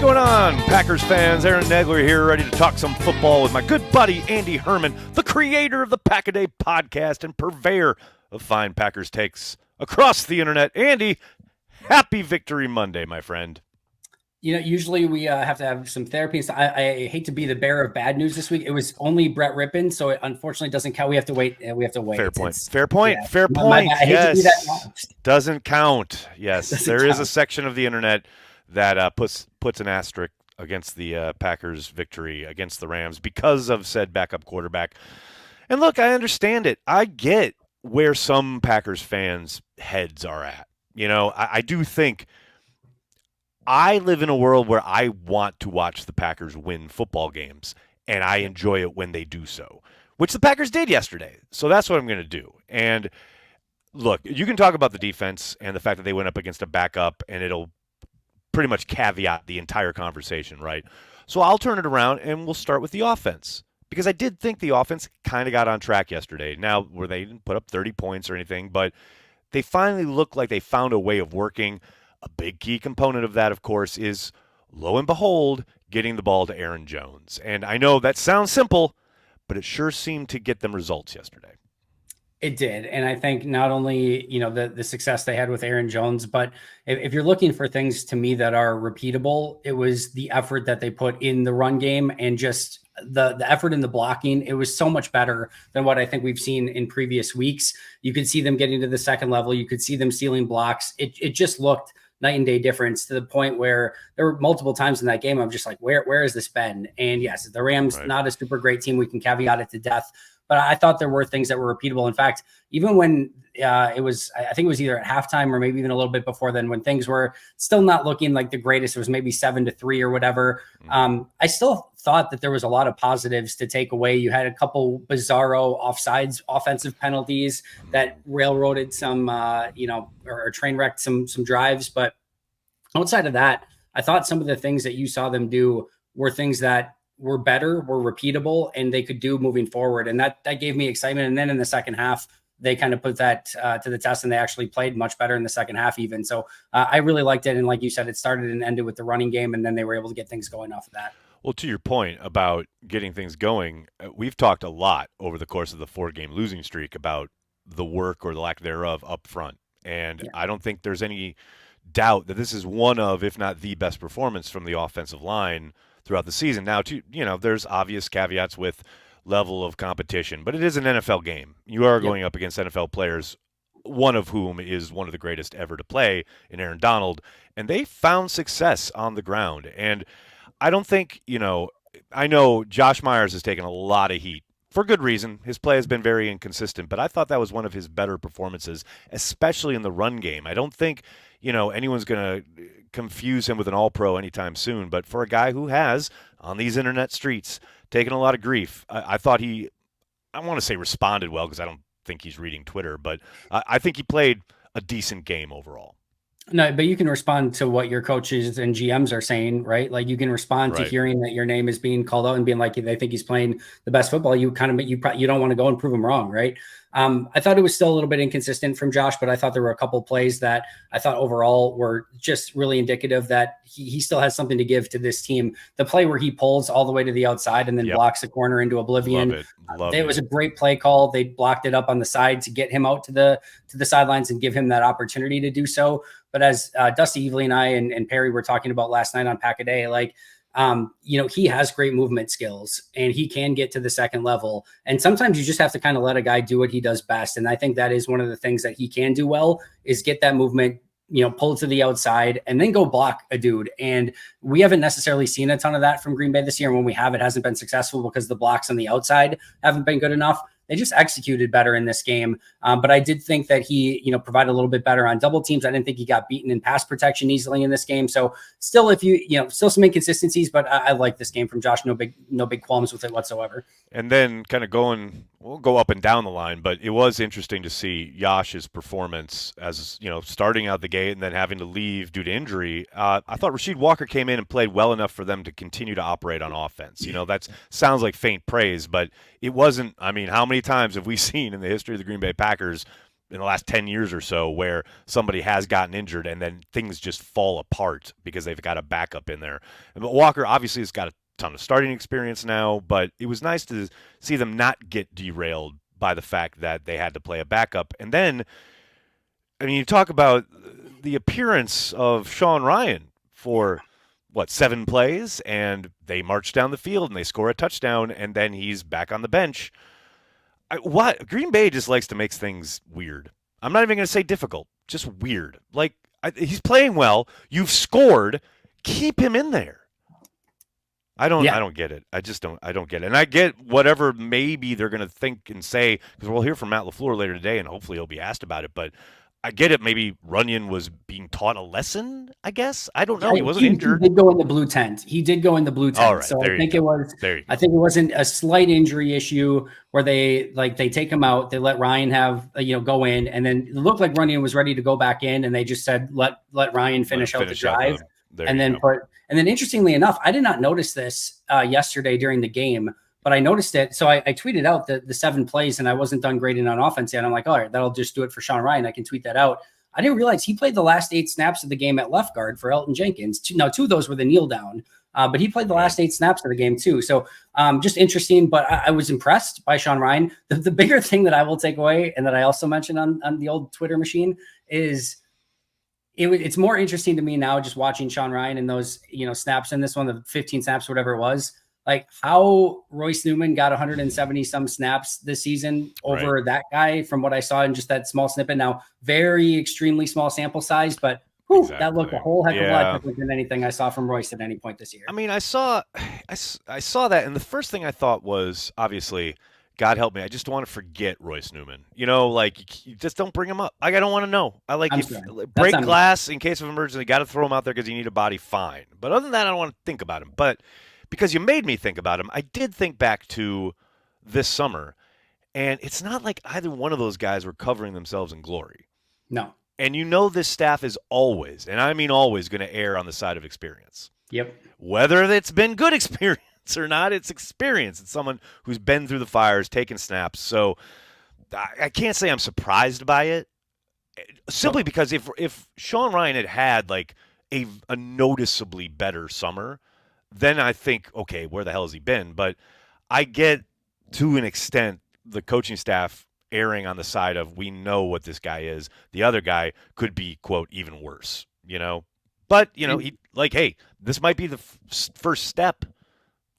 going on, Packers fans? Aaron Nagler here, ready to talk some football with my good buddy Andy Herman, the creator of the Pack-A-Day podcast and purveyor of fine Packers takes across the internet. Andy, happy Victory Monday, my friend. You know, usually we have to have some therapy. So I hate to be the bearer of bad news this week. It was only Brett Rippon, so it unfortunately doesn't count. We have to wait. Fair point. Fair point. Yeah. Fair point. I hate to be that. Doesn't count. Yes, Doesn't is count. a section of the internet that puts an asterisk against the Packers' victory against the Rams because of said backup quarterback. And look, I understand it. I get where some Packers fans' heads are at. You know, I do think I live in a world where I want to watch the Packers win football games, and I enjoy it when they do so, which the Packers did yesterday. So that's what I'm going to do. And look, you can talk about the defense and the fact that they went up against a backup, and it'll pretty much caveat the entire conversation, right? So I'll turn it around, and we'll start with the offense, because I did think the offense kind of got on track yesterday. Now, where they didn't put up 30 points or anything, but they finally looked like they found a way of working. A big key component of that, of course, is, lo and behold, getting the ball to Aaron Jones. And I know that sounds simple, but it sure seemed to get them results yesterday. It did. And I think not only, you know, the success they had with Aaron Jones, but if you're looking for things to me that are repeatable, it was the effort that they put in the run game and just the effort in the blocking. It was so much better than what I think we've seen in previous weeks. You could see them getting to the second level. You could see them stealing blocks. It just looked night and day difference to the point where there were multiple times in that game I'm just like, where has this been? And yes, the Rams, Right. Not a super great team. We can caveat it to death. But I thought there were things that were repeatable. In fact, even when I think it was either at halftime or maybe even a little bit before then, when things were still not looking like the greatest, it was maybe 7-3 or whatever. I still thought that there was a lot of positives to take away. You had a couple bizarro offsides, offensive penalties that railroaded some, or train wrecked some drives. But outside of that, I thought some of the things that you saw them do were things that were better, were repeatable, and they could do moving forward. And that gave me excitement. And then in the second half, they kind of put that to the test, and they actually played much better in the second half even. So I really liked it. And like you said, it started and ended with the running game, and then they were able to get things going off of that. Well, to your point about getting things going, we've talked a lot over the course of the 4-game losing streak about the work or the lack thereof up front. And I don't think there's any doubt that this is one of, if not the best performance from the offensive line throughout the season. Now, there's obvious caveats with level of competition, but it is an NFL game. You are going up against NFL players, one of whom is one of the greatest ever to play in Aaron Donald, and they found success on the ground. And I don't think, I know Josh Myers has taken a lot of heat for good reason. His play has been very inconsistent, but I thought that was one of his better performances, especially in the run game. I don't think, anyone's going to confuse him with an all-pro anytime soon, but for a guy who has, on these internet streets, taken a lot of grief, I thought I want to say responded well, because I don't think he's reading Twitter, but I think he played a decent game overall. No, but you can respond to what your coaches and GMs are saying, right? Like you can respond to hearing that your name is being called out and being like, they think he's playing the best football. You don't want to go and prove him wrong, right? I thought it was still a little bit inconsistent from Josh, but I thought there were a couple of plays that I thought overall were just really indicative that he still has something to give to this team. The play where he pulls all the way to the outside and then blocks the corner into oblivion. It was a great play call. They blocked it up on the side to get him out to the sidelines and give him that opportunity to do so. But as Dusty Evely and I and Perry were talking about last night on Pack-A-Day, he has great movement skills and he can get to the second level. And sometimes you just have to kind of let a guy do what he does best. And I think that is one of the things that he can do well, is get that movement, pull it to the outside and then go block a dude. And we haven't necessarily seen a ton of that from Green Bay this year. And when we have, it hasn't been successful because the blocks on the outside haven't been good enough. They just executed better in this game. But I did think that he, provided a little bit better on double teams. I didn't think he got beaten in pass protection easily in this game. So still, still some inconsistencies, but I like this game from Josh. No big qualms with it whatsoever. And then kind of we'll go up and down the line, but it was interesting to see Josh's performance as, starting out the gate and then having to leave due to injury. I thought Rasheed Walker came in and played well enough for them to continue to operate on offense. That sounds like faint praise, but it wasn't. I mean, how many times have we seen in the history of the Green Bay Packers in the last 10 years or so where somebody has gotten injured and then things just fall apart because they've got a backup in there. But Walker obviously has got a ton of starting experience now, but it was nice to see them not get derailed by the fact that they had to play a backup. And then, I mean, you talk about the appearance of Sean Ryan for what, 7 plays, and they march down the field and they score a touchdown, and then he's back on the bench. What Green Bay just likes to make things weird. I'm not even going to say difficult, just weird. Like he's playing well. You've scored. Keep him in there. I don't get it. I don't get it. And I get whatever maybe they're going to think and say, because we'll hear from Matt LaFleur later today, and hopefully he'll be asked about it. But I get it. Maybe Runyon was being taught a lesson, I guess. I don't know. He wasn't injured. He did go in the blue tent. He did go in the blue tent. All right, so I think it wasn't a slight injury issue where they take him out, they let Ryan have go in, and then it looked like Runyon was ready to go back in, and they just said let Ryan finish out the drive. And then interestingly enough, I did not notice this yesterday during the game, but I noticed it. So I tweeted out the 7 plays, and I wasn't done grading on offense yet. I'm like, all right, that'll just do it for Sean Ryan. I can tweet that out. I didn't realize he played the last 8 snaps of the game at left guard for Elton Jenkins. 2 of those were the kneel down, but he played the last 8 snaps of the game too. So just interesting, but I was impressed by Sean Ryan. The bigger thing that I will take away, and that I also mentioned on the old Twitter machine, is it's more interesting to me now just watching Sean Ryan and those snaps in this one, the 15 snaps, whatever it was. Like how Royce Newman got 170 some snaps this season over that guy from what I saw in just that small snippet. Now, very extremely small sample size, but that looked a whole heck of a lot different than anything I saw from Royce at any point this year. I mean, I saw that, and the first thing I thought was, obviously, God help me, I just don't want to forget Royce Newman. Like you just don't bring him up. Like I don't want to know. I like you break glass in case of emergency. Got to throw him out there because you need a body. Fine, but other than that, I don't want to think about him. But because you made me think about him, I did think back to this summer, and it's not like either one of those guys were covering themselves in glory. No. And this staff is always, and I mean always, going to err on the side of experience. Yep. Whether it's been good experience or not, it's experience. It's someone who's been through the fires, taken snaps. So I can't say I'm surprised by it, simply because if Sean Ryan had like a noticeably better summer, then I think, okay, where the hell has he been? But I get, to an extent, the coaching staff erring on the side of, we know what this guy is. The other guy could be, quote, even worse, But, he hey, this might be the first step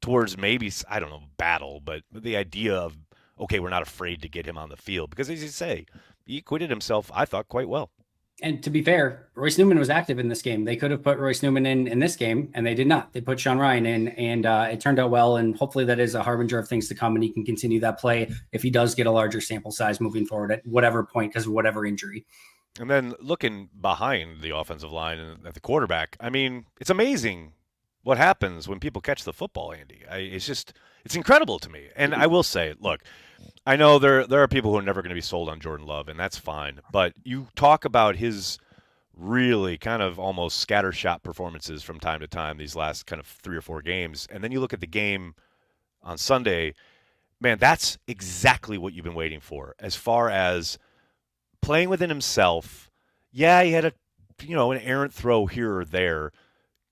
towards maybe, I don't know, battle, but the idea of, okay, we're not afraid to get him on the field. Because, as you say, he acquitted himself, I thought, quite well. And to be fair, Royce Newman was active in this game. They could have put Royce Newman in this game, and they did not. They put Sean Ryan in, and it turned out well. And hopefully that is a harbinger of things to come, and he can continue that play if he does get a larger sample size moving forward at whatever point because of whatever injury. And then looking behind the offensive line and at the quarterback, I mean, it's amazing what happens when people catch the football, Andy. It's incredible to me. And I will say, look, I know there are people who are never going to be sold on Jordan Love, and that's fine. But you talk about his really kind of almost scattershot performances from time to time, these last kind of 3 or 4 games, and then you look at the game on Sunday, man, that's exactly what you've been waiting for as far as playing within himself. Yeah, he had an errant throw here or there,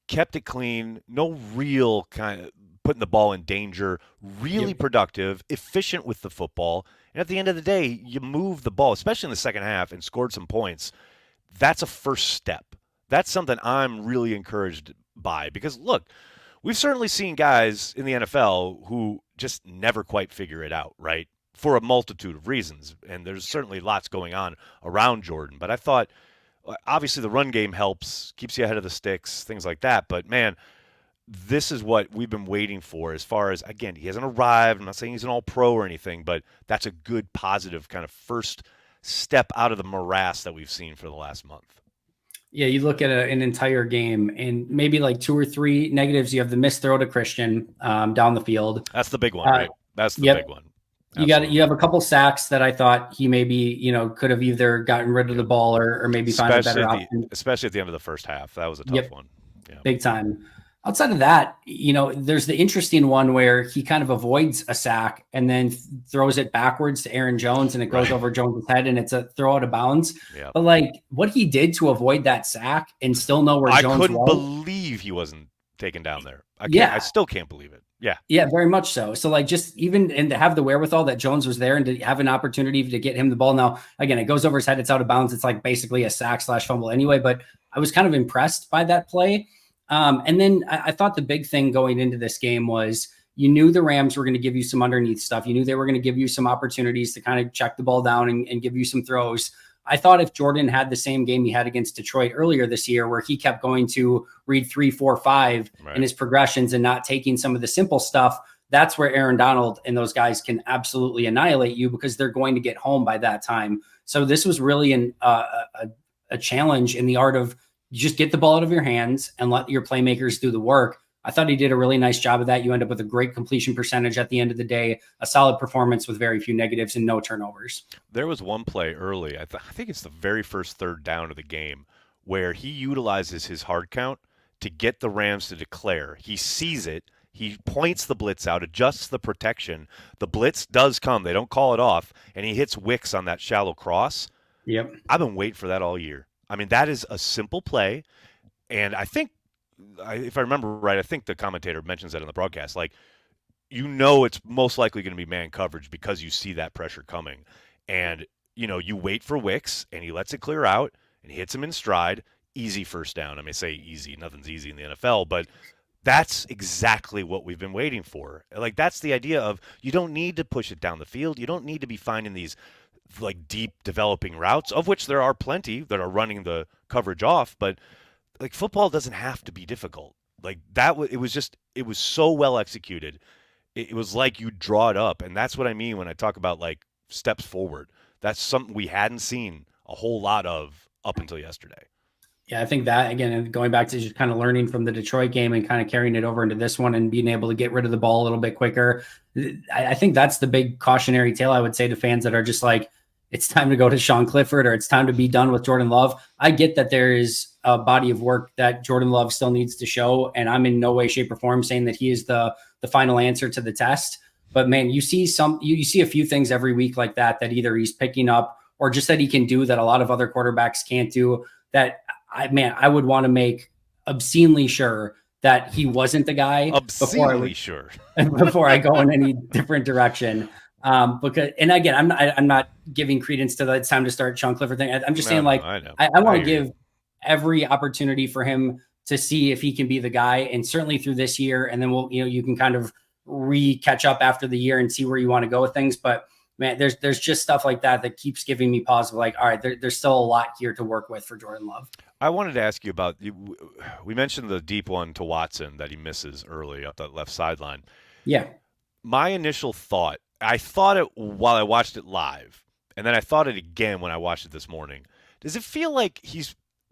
kept it clean, no real kind of putting the ball in danger, really productive, efficient with the football. And at the end of the day, you move the ball, especially in the second half, and scored some points. That's a first step. That's something I'm really encouraged by because, look, we've certainly seen guys in the NFL who just never quite figure it out, right? For a multitude of reasons. And there's certainly lots going on around Jordan. But I thought, obviously, the run game helps, keeps you ahead of the sticks, things like that. But, man, this is what we've been waiting for as far as, again, he hasn't arrived. I'm not saying he's an all-pro or anything, but that's a good, positive kind of first step out of the morass that we've seen for the last month. Yeah, you look at an entire game and maybe like 2 or 3 negatives. You have the missed throw to Christian down the field. That's the big one, right? That's the big one. Absolutely. You have a couple sacks that I thought he maybe, could have either gotten rid of the ball or maybe found a better option. Especially at the end of the first half. That was a tough one. Yeah. Big time. Outside of that, there's the interesting one where he kind of avoids a sack and then throws it backwards to Aaron Jones and it goes over Jones' head and it's a throw out of bounds. Yeah. But like what he did to avoid that sack and still know where I Jones couldn't was. believe he wasn't taken down there. Yeah. I still can't believe it. Yeah. Yeah, very much so. So like just even and to have the wherewithal that Jones was there and to have an opportunity to get him the ball. Now, again, it goes over his head, it's out of bounds. It's like basically a sack / fumble anyway, but I was kind of impressed by that play. And then I thought the big thing going into this game was you knew the Rams were going to give you some underneath stuff. You knew they were going to give you some opportunities to kind of check the ball down and give you some throws. I thought if Jordan had the same game he had against Detroit earlier this year, where he kept going to read 3, 4, 5 in his progressions and not taking some of the simple stuff, that's where Aaron Donald and those guys can absolutely annihilate you because they're going to get home by that time. So this was really a challenge in the art of just get the ball out of your hands and let your playmakers do the work. I thought he did a really nice job of that. You end up with a great completion percentage at the end of the day, a solid performance with very few negatives and no turnovers. There was one play early, I think it's the very first third down of the game, where he utilizes his hard count to get the Rams to declare. He sees it. He points the blitz out, adjusts the protection. The blitz does come. They don't call it off, and he hits Wicks on that shallow cross. Yep. I've been waiting for that all year. I mean, that is a simple play, and I think, if I remember right, I think the commentator mentions that in the broadcast. Like, it's most likely going to be man coverage because you see that pressure coming, and you wait for Wicks, and he lets it clear out, and he hits him in stride. Easy first down. I may say easy. Nothing's easy in the NFL, but that's exactly what we've been waiting for. Like, that's the idea of you don't need to push it down the field. You don't need to be finding these like deep developing routes, of which there are plenty that are running the coverage off, but like football doesn't have to be difficult. Like that, it was so well executed. It was like you draw it up, and that's what I mean when I talk about like steps forward. That's something we hadn't seen a whole lot of up until yesterday. Yeah, I think that, again, going back to just kind of learning from the Detroit game and kind of carrying it over into this one and being able to get rid of the ball a little bit quicker. I think that's the big cautionary tale I would say to fans that are just like, it's time to go to Sean Clifford or it's time to be done with Jordan Love. I get that there is a body of work that Jordan Love still needs to show, and I'm in no way, shape, or form saying that he is the final answer to the test. But man, you see a few things every week like that either he's picking up or just that he can do that a lot of other quarterbacks can't do. That I would want to make obscenely sure that he wasn't the guy before I go in any different direction. Because, and again, I'm not giving credence to the it's time to start Sean Clifford thing. I'm just saying, like, I want to give every opportunity for him to see if he can be the guy, and certainly through this year. And then you can kind of catch up after the year and see where you want to go with things. But man, there's just stuff like that keeps giving me pause of like, all right, there's still a lot here to work with for Jordan Love. I wanted to ask you about, we mentioned the deep one to Watson that he misses early up that left sideline. Yeah. My initial thought, I thought it while I watched it live, and then I thought it again when I watched it this morning. Does it feel like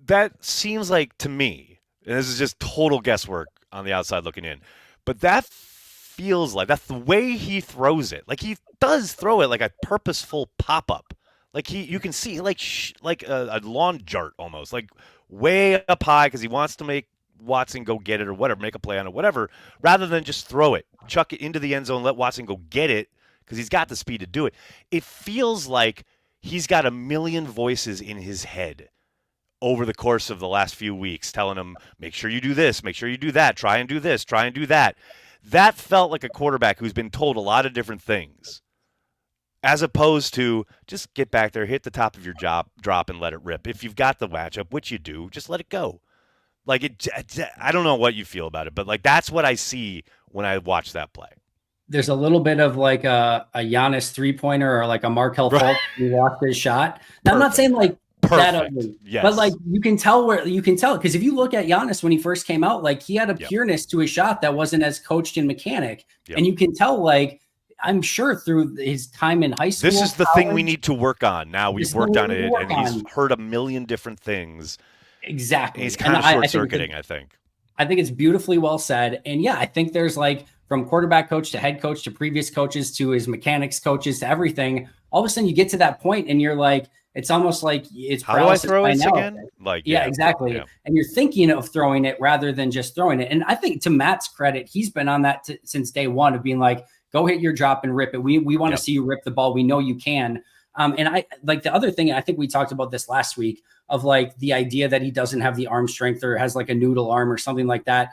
that seems like to me, and this is just total guesswork on the outside looking in, but that feels like that's the way he throws it. Like he does throw it like a purposeful pop-up. Like you can see like a lawn dart almost, like way up high because he wants to make Watson go get it or whatever, make a play on it, whatever, rather than just throw it, chuck it into the end zone, let Watson go get it because he's got the speed to do it. It feels like he's got a million voices in his head over the course of the last few weeks telling him, make sure you do this, make sure you do that, try and do this, try and do that. That felt like a quarterback who's been told a lot of different things, as opposed to just get back there, hit the top of your drop, and let it rip. If you've got the matchup, which you do, just let it go. Like I don't know what you feel about it, but like that's what I see when I watch that play. There's a little bit of like a Giannis 3-pointer or like a Markelle Fultz who lost his shot. Now, I'm not saying like that ugly, yes. But like you can tell because if you look at Giannis when he first came out, like he had a pureness to his shot that wasn't as coached and mechanic, and you can tell like. I'm sure through his time in high school. This is the thing we need to work on. Now we've worked on it, and he's heard a million different things. Exactly. And he's kind of short-circuiting, I think. I think it's beautifully well said. And yeah, I think there's like from quarterback coach to head coach to previous coaches to his mechanics coaches to everything. All of a sudden you get to that point and you're like, It's almost like it's How do I paralysis throw by this analysis. again? Like, Yeah, yeah, exactly. yeah, And you're thinking of throwing it rather than just throwing it. And I think to Matt's credit, he's been on that since day one of being like, go hit your drop and rip it. We want to yep. see you rip the ball. We know you can. And I like the other thing, I think we talked about this last week of like the idea that he doesn't have the arm strength or has like a noodle arm or something like that.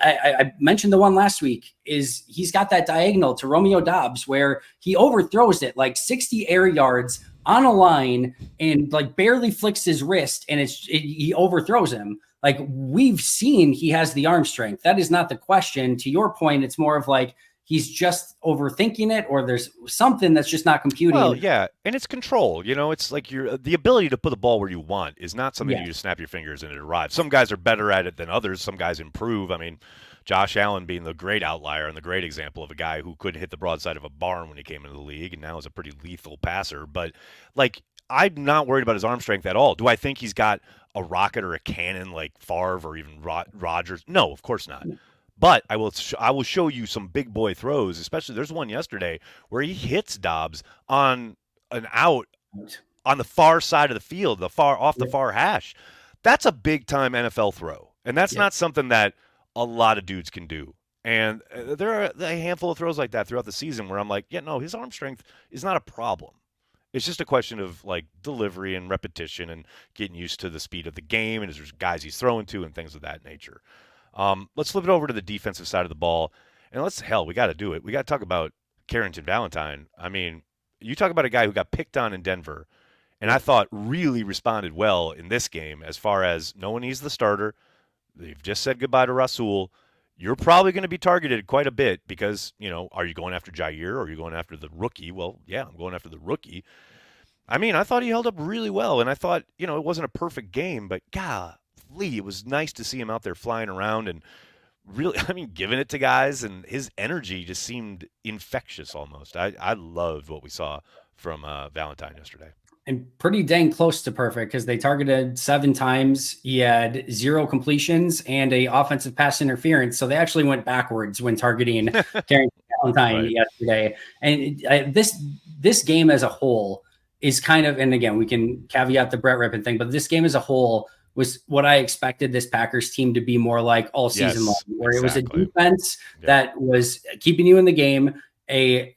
I mentioned the one last week is he's got that diagonal to Romeo Dobbs where he overthrows it like 60 air yards on a line and like barely flicks his wrist and he overthrows him. Like we've seen he has the arm strength. That is not the question. To your point, it's more of like he's just overthinking it or there's something that's just not Well, computing. yeah, and it's control. It's like the ability to put the ball where you want is not something you Yes. just snap your fingers and it arrives. Some guys are better at it than others. Some guys improve. I mean, Josh Allen being the great outlier and the great example of a guy who couldn't hit the broadside of a barn when he came into the league and now is a pretty lethal passer. But like, I'm not worried about his arm strength at all. Do I think he's got a rocket or a cannon like Favre or even Rodgers? No, of course not. But I will show you some big boy throws. Especially there's one yesterday where he hits Dobbs on an out on the far side of the field, the far off the Yep. far hash. That's a big time NFL throw, and that's Yep. not something that a lot of dudes can do. And there are a handful of throws like that throughout the season where I'm like, yeah, no, his arm strength is not a problem. It's just a question of like delivery and repetition and getting used to the speed of the game and there's guys he's throwing to and things of that nature. Let's flip it over to the defensive side of the ball, and we got to do it. We got to talk about Carrington Valentine. I mean, you talk about a guy who got picked on in Denver, and I thought really responded well in this game as far as knowing he's the starter. They've just said goodbye to Rasul. You're probably going to be targeted quite a bit because, are you going after Jair or are you going after the rookie? Well, yeah, I'm going after the rookie. I mean, I thought he held up really well, and I thought, it wasn't a perfect game, but golly, it was nice to see him out there flying around and really, I mean, giving it to guys, and his energy just seemed infectious almost. I loved what we saw from Valentine yesterday. And pretty dang close to perfect because they targeted 7 times. He had 0 completions and a offensive pass interference. So they actually went backwards when targeting Carrington Valentine Right. yesterday. And this game as a whole is kind of, and again, we can caveat the Brett Rippon thing, but this game as a whole was what I expected this Packers team to be more like all season long, where it was a defense that was keeping you in the game, a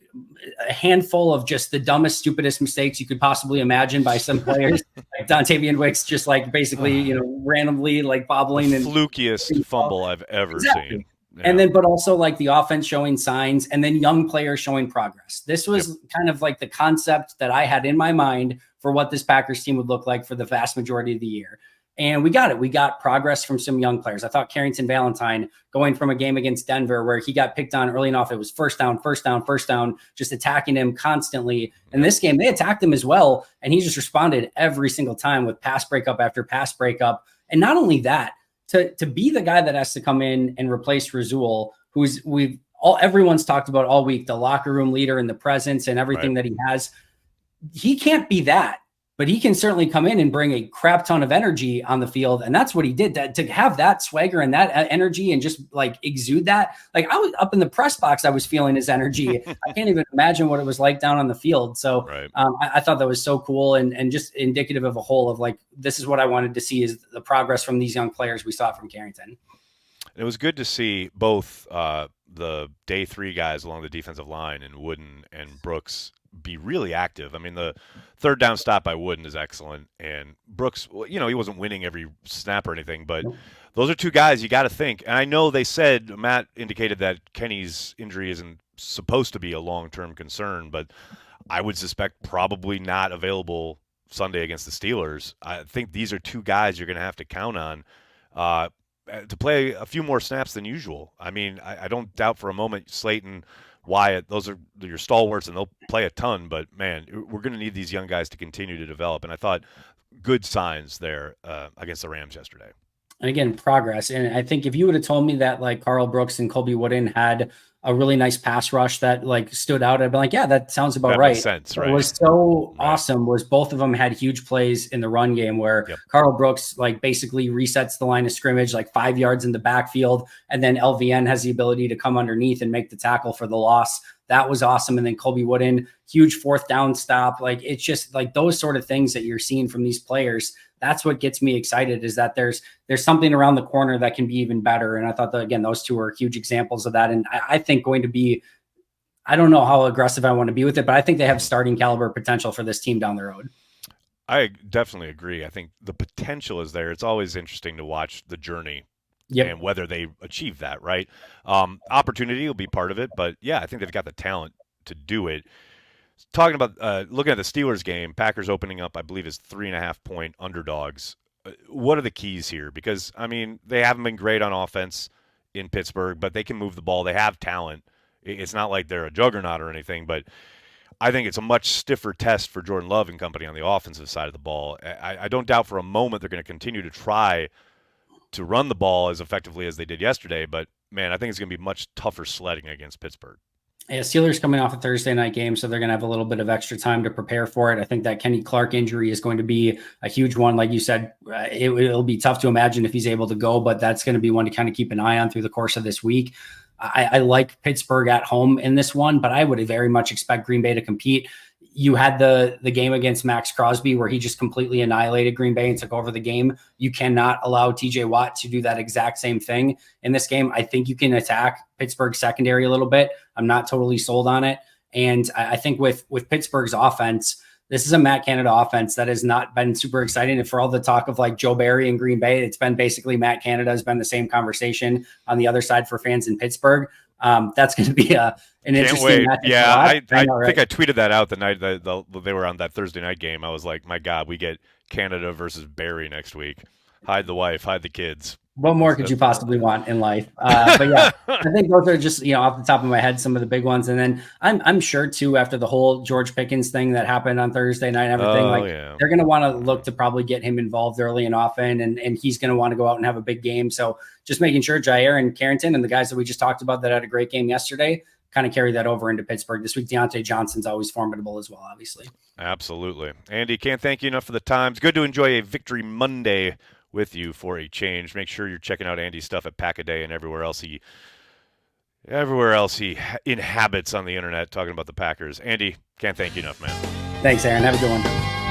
handful of just the dumbest, stupidest mistakes you could possibly imagine by some players, like Dontavian Wicks, just like basically, randomly like bobbling and flukiest fumble I've ever seen. Yeah. And then, but also like the offense showing signs and then young players showing progress. This was kind of like the concept that I had in my mind for what this Packers team would look like for the vast majority of the year. And we got it. We got progress from some young players. I thought Carrington Valentine going from a game against Denver where he got picked on early enough. It was first down, just attacking him constantly. In this game, they attacked him as well. And he just responded every single time with pass breakup after pass breakup. And not only that, to be the guy that has to come in and replace Rasul, everyone's talked about all week, the locker room leader and the presence and everything that he has. He can't be that, but he can certainly come in and bring a crap ton of energy on the field. And that's what he did to have that swagger and that energy and just like exude that. Like I was up in the press box, I was feeling his energy. I can't even imagine what it was like down on the field. So I thought that was so cool and just indicative of a whole of like, this is what I wanted to see is the progress from these young players we saw from Carrington. It was good to see both the day 3 guys along the defensive line and Wooden and Brooks be really active. I mean, the third down stop by Wooden is excellent, and Brooks, he wasn't winning every snap or anything, but those are 2 guys you got to think. And I know they said, Matt indicated that Kenny's injury isn't supposed to be a long-term concern, but I would suspect probably not available Sunday against the Steelers. I think these are 2 guys you're going to have to count on to play a few more snaps than usual. I mean, I don't doubt for a moment Slayton, Wyatt, those are your stalwarts, and they'll play a ton. But, man, we're going to need these young guys to continue to develop. And I thought good signs there against the Rams yesterday. And again, progress. And I think if you would have told me that like Carl Brooks and Colby Wooden had a really nice pass rush that like stood out, I'd be like, yeah, that sounds about right. Makes sense, right? What was so awesome was both of them had huge plays in the run game where Carl Brooks like basically resets the line of scrimmage like 5 yards in the backfield, and then LVN has the ability to come underneath and make the tackle for the loss. That was awesome. And then Colby Wooden, huge fourth down stop. Like, it's just like those sort of things that you're seeing from these players. That's what gets me excited, is that there's something around the corner that can be even better. And I thought that, again, those two are huge examples of that. And I think going to be, I don't know how aggressive I want to be with it, but I think they have starting caliber potential for this team down the road. I definitely agree. I think the potential is there. It's always interesting to watch the journey and whether they achieve that, right? Opportunity will be part of it, but yeah, I think they've got the talent to do it. Talking about looking at the Steelers game, Packers opening up, I believe, is 3.5-point underdogs. What are the keys here? Because, I mean, they haven't been great on offense in Pittsburgh, but they can move the ball. They have talent. It's not like they're a juggernaut or anything, but I think it's a much stiffer test for Jordan Love and company on the offensive side of the ball. I don't doubt for a moment they're going to continue to try to run the ball as effectively as they did yesterday, but, man, I think it's going to be much tougher sledding against Pittsburgh. Yeah, Steelers coming off a Thursday night game, so they're going to have a little bit of extra time to prepare for it. I think that Kenny Clark injury is going to be a huge one. Like you said, it'll be tough to imagine if he's able to go, but that's going to be one to kind of keep an eye on through the course of this week. I like Pittsburgh at home in this one, but I would very much expect Green Bay to compete. You had the game against Max Crosby where he just completely annihilated Green Bay and took over the game. You cannot allow TJ Watt to do that exact same thing in this game. I think you can attack Pittsburgh's secondary a little bit. I'm not totally sold on it. And I think with Pittsburgh's offense, this is a Matt Canada offense that has not been super exciting. And for all the talk of like Joe Barry and Green Bay, it's been basically Matt Canada has been the same conversation on the other side for fans in Pittsburgh. That's going to be an interesting match. Yeah, I think I tweeted that out the night that they were on that Thursday night game. I was like, my God, we get Canada versus Barry next week. Hide the wife, hide the kids. What more could you possibly want in life? But yeah, I think those are just, off the top of my head, some of the big ones. And then I'm sure too, after the whole George Pickens thing that happened on Thursday night and everything, they're going to want to look to probably get him involved early and often. And he's going to want to go out and have a big game. So just making sure Jair and Carrington and the guys that we just talked about that had a great game yesterday kind of carry that over into Pittsburgh this week. Deontay Johnson's always formidable as well, obviously. Absolutely. Andy, can't thank you enough for the time. It's good to enjoy a Victory Monday with you for a change. Make sure you're checking out Andy's stuff at Pack-A-Day and everywhere else he inhabits on the internet talking about the Packers. Andy, can't thank you enough, man. Thanks, Aaron. Have a good one.